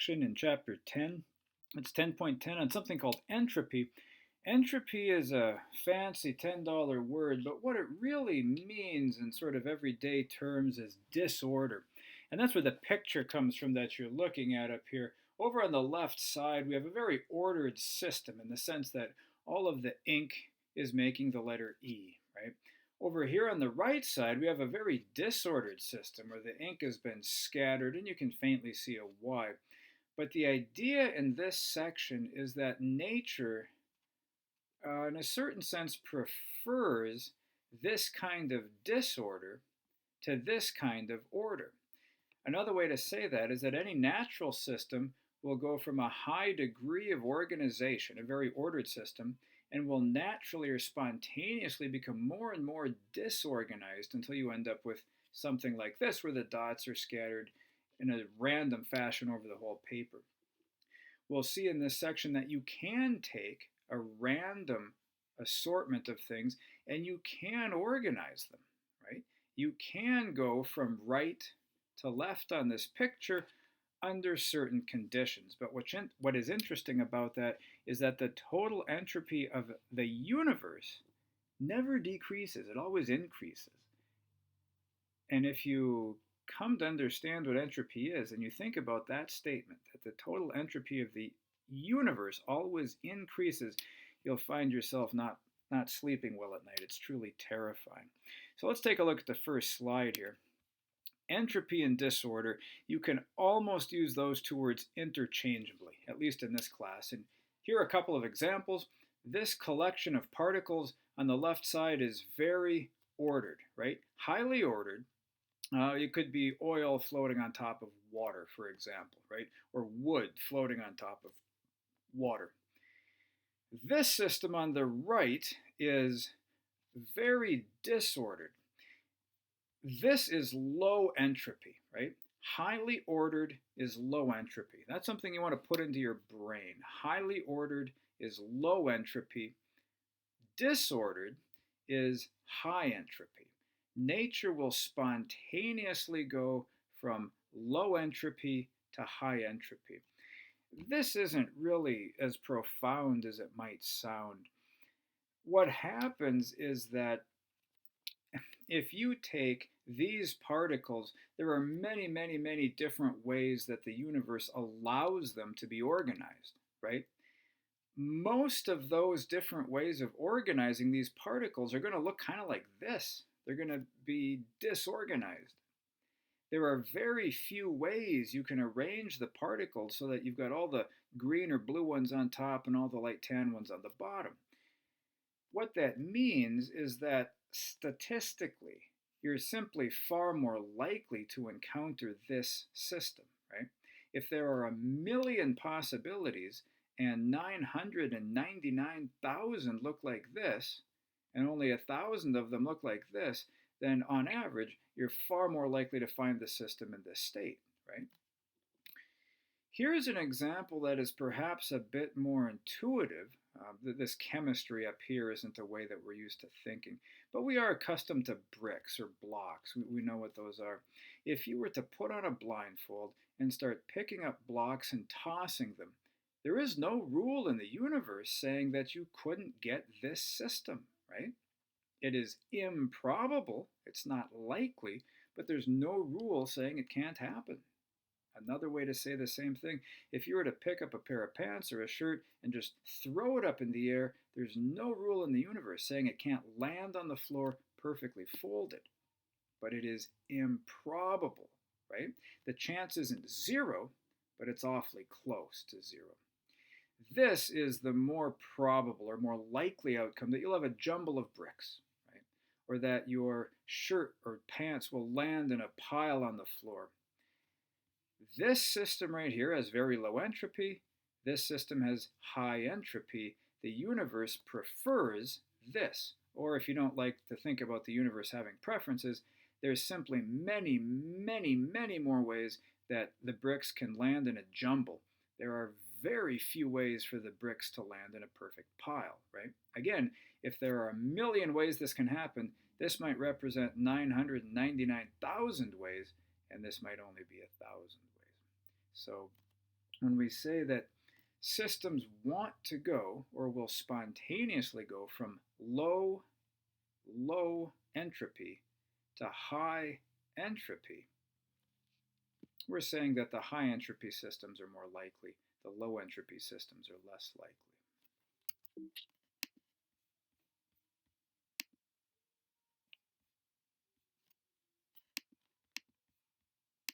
In chapter 10. It's 10.10 on something called entropy. Entropy is a fancy $10 word, but what it really means in sort of everyday terms is disorder. And that's where the picture comes from that you're looking at up here. Over on the left side, we have a very ordered system in the sense that all of the ink is making the letter E, right? Over here on the right side, we have a very disordered system where the ink has been scattered and you can faintly see a Y. But the idea in this section is that nature, in a certain sense, prefers this kind of disorder to this kind of order. Another way to say that is that any natural system will go from a high degree of organization, a very ordered system, and will naturally or spontaneously become more and more disorganized until you end up with something like this, where the dots are scattered in a random fashion over the whole paper. We'll see in this section that you can take a random assortment of things and you can organize them, right? You can go from right to left on this picture under certain conditions. But what is interesting about that is that the total entropy of the universe never decreases, it always increases. And if you come to understand what entropy is and you think about that statement, that the total entropy of the universe always increases, you'll find yourself not sleeping well at night. It's truly terrifying. So let's take a look at the first slide here. Entropy and disorder, you can almost use those two words interchangeably, at least in this class. And here are a couple of examples. This collection of particles on the left side is very ordered, right? Highly ordered. It could be oil floating on top of water, for example, right? Or wood floating on top of water. This system on the right is very disordered. This is low entropy, right? Highly ordered is low entropy. That's something you want to put into your brain. Highly ordered is low entropy. Disordered is high entropy. Nature will spontaneously go from low entropy to high entropy. This isn't really as profound as it might sound. What happens is that if you take these particles, there are many, many, many different ways that the universe allows them to be organized, right? Most of those different ways of organizing these particles are going to look kind of like this. They're going to be disorganized. There are very few ways you can arrange the particles so that you've got all the green or blue ones on top and all the light tan ones on the bottom. What that means is that statistically, you're simply far more likely to encounter this system, right? If there are 1,000,000 possibilities and 999,000 look like this, and only 1,000 of them look like this, then on average, you're far more likely to find the system in this state, right? Here's an example that is perhaps a bit more intuitive. This chemistry up here isn't the way that we're used to thinking, but we are accustomed to bricks or blocks. We know what those are. If you were to put on a blindfold and start picking up blocks and tossing them, there is no rule in the universe saying that you couldn't get this system, right? It is improbable, it's not likely, but there's no rule saying it can't happen. Another way to say the same thing, if you were to pick up a pair of pants or a shirt and just throw it up in the air, there's no rule in the universe saying it can't land on the floor perfectly folded. But it is improbable, right? The chance isn't zero, but it's awfully close to zero. This is the more probable or more likely outcome, that you'll have a jumble of bricks, right? Or that your shirt or pants will land in a pile on the floor. This system right here has very low entropy. This system has high entropy. The universe prefers this. Or if you don't like to think about the universe having preferences, there's simply many, many, many more ways that the bricks can land in a jumble. There are very few ways for the bricks to land in a perfect pile, right? Again, if there are 1,000,000 ways this can happen, this might represent 999,000 ways, and this might only be 1,000 ways. So when we say that systems want to go or will spontaneously go from low entropy to high entropy, we're saying that the high entropy systems are more likely, the low entropy systems are less likely.